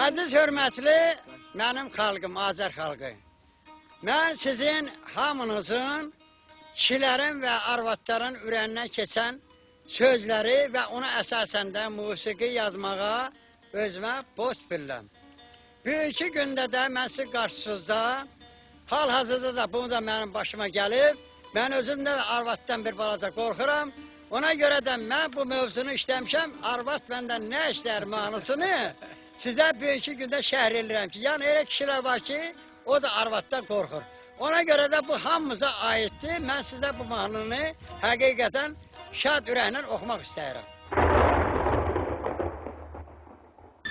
Aziz hörmətli mənim xalqım, Azər xalqı. Mən sizin hamınızın kişilərin və arvadların ürəyindən keçən sözləri və ona əsasən də musiqi yazmağa özümə post bilirəm. Bugünkü gündə də mən siz qarşınızda, hal-hazırda da bunu da mənim başıma gəlib, mən özümdə də arvaddan bir balaca qorxuram. Ona görə də mən bu mövzunu işləmişəm, arvad məndən nə işlər manısını sizə bugünkü gündə şərh edirəm ki, yəni elə kişilər var ki, o da arvaddan qorxur. Ona görə də bu hamımıza aiddir. Mən sizə bu mahnını həqiqətən şad ürəklə oxumaq istəyirəm.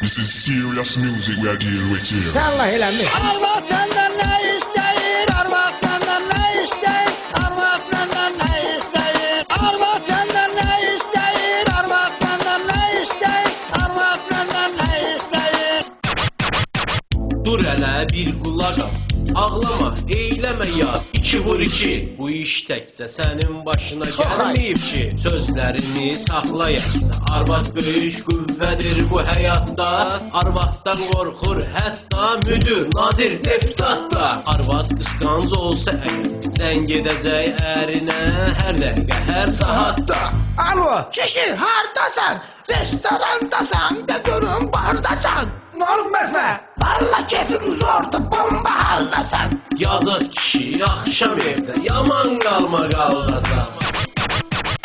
This is serious music we are dealing with here. Sallah eləmi. Arvad məndən nə istəyir, arvad məndən nə istəyir, arvad məndən nə istəyir, arvad məndən nə istəyir, arvad məndən nə istəyir, arvad məndən nə istəyir. Dur hələ bir qulaq al. Ağlama, eyləmə yaz, 2 vur 2. Bu iş təkcə sənin başına gəlməyib ki, sözlərimi saxlayaq. Arvad böyük qüvvədir bu həyatda, arvaddan qorxur hətta müdür, nazir, deputat da. Arvad qısqanc olsa əgər, zəng edəcək ərinə hər dəqiqə, hər saatda. Alo. Kişi, hardasan? Restorandasan, de görün bardasan. Nə olub məsmə? Valla keyfin zordu, bomba haldasan. Yazıq kişi, axşam evdə, yaman qalma qaldasan.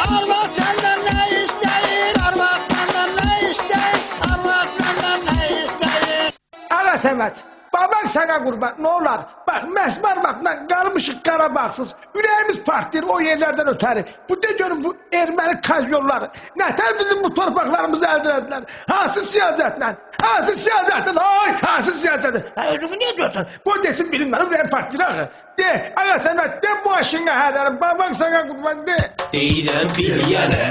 Arvad məndən nə istəyir, arvad məndən nə istəyir, arvad məndən nə istəyir. Ala Səməd, babak sana qurban, nə olar? Bax, məsmər vaxtdan qalmışıq Qarabağsız. Ürəyimiz partlayır o yerlərdən ötəri. Bu de görün bu erməni kazyolları. Nətər bizim bu torpaqlarımızı əldə edilər? Hansı siyasətlə? Hansı siyasətlə? Ay, hansı siyasətlə? Özünü niye diyorsun? Bu desin bilinmeli, ürəyim partlayır axı. De, Ala Səməd, de bu aşına hərlərim. Babak sana qurban, de. Deyirəm biliyənə,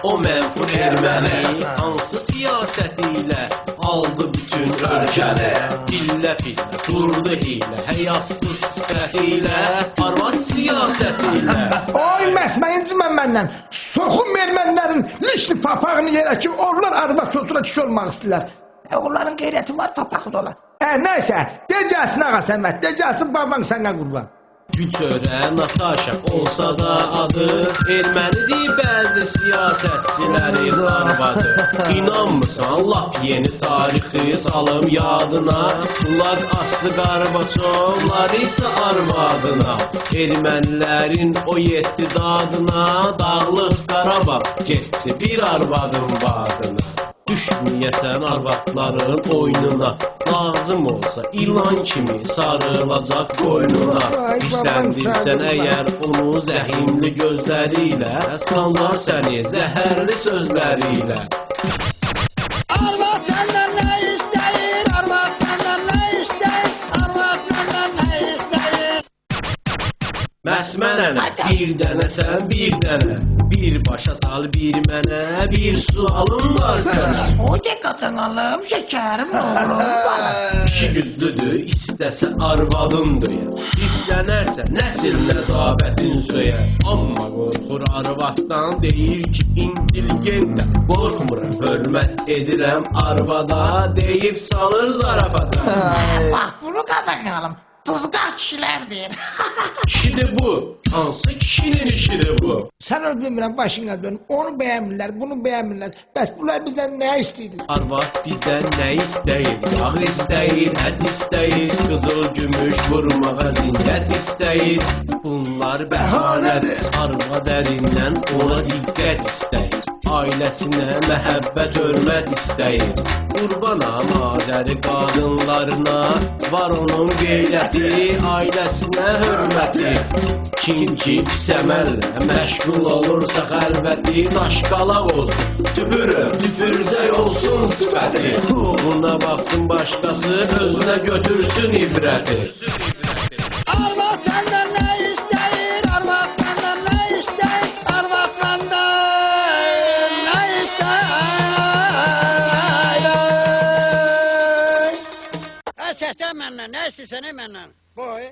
o mənfur erməni hansı siyasəti ilə aldı bütün ölkəni. Pillə pillə, qurdu hilə, həyasız sifəti ilə, arvad siyasəti ilə. Oy məsməyincimə məndən, soxun ermənilərin lişli papağını yerə ki, onlar arvad çocuğuna kişi olmaq istəyirlər. Onların qeyrəti var, papağı da olar. Nəysə, de gəlsin ağa Səməd, de gəlsin baban sənə qurban. Gütörə Nataşa olsa da adı, ermənidir bəzi siyasətçilərin arvadı. İnanmırsan, lap yeni tarixi salım yadına, Qulaq aslı Qarbaçovlar isə arvadına. Ermənilərin o 7 dadına, Dağlıq Qarabağ getdi bir arvadın badına. Düşməyəsən arvadların oyununa, lazım olsa ilan kimi sarılacaq qoynuna. İstəndirsən əgər onu zəhimli gözlərilə, sancar səni zəhərli sözlərilə. Arvad məndən nə istəyir, arvad məndən nə istəyir, arvad məndən nə istəyir. Məsmənənə, bir dənə sən, bir dənə, bir başa sal bir mənə, bir sualım var sənə. O de qatın alım, şekerim oğlum bana. İşi güclüdür, istəsə arvadın döyər. İstənərsə nəsil nəzabətin söyər. Amma qorxur arvaddan, deyir ki, intelligentə. Qorxmuram, hörmət edirəm arvada, deyib salır zarafata. Bak bunu qatın alım. Tuzqaq kişilərdir. Kişidir bu, hansı kişinin işidir bu? Sən öl bilmirəm, başına dönüm. Onu bəyənmirlər, bunu bəyənmirlər. Bəs bunlar bizdən nə istəyirlər? Arvad bizdən nə istəyir? Yağ istəyir, ət istəyir, qızıl gümüş vurmağa zinət istəyir. Bunlar bəhanədir, arvad əlindən ona diqqət istəyir. Ailəsinə məhəbbət, hörmət istəyir. Qurbana, madəri qadınlarına, var onun qeyrəti, ailəsinə hörməti. Kim ki pis əməllə məşğul olursa xəlvəti, daşqalaq olsun, tüpürcək olsun sifəti. Buna baxsın başqası, özünə götürsün ibrəti. Arvad məndən nə istəyir, arvad məndən nə istəyir, arvad məndən nə istəyir. Əsətən məndən, nə istəyirsən məndən? Boy.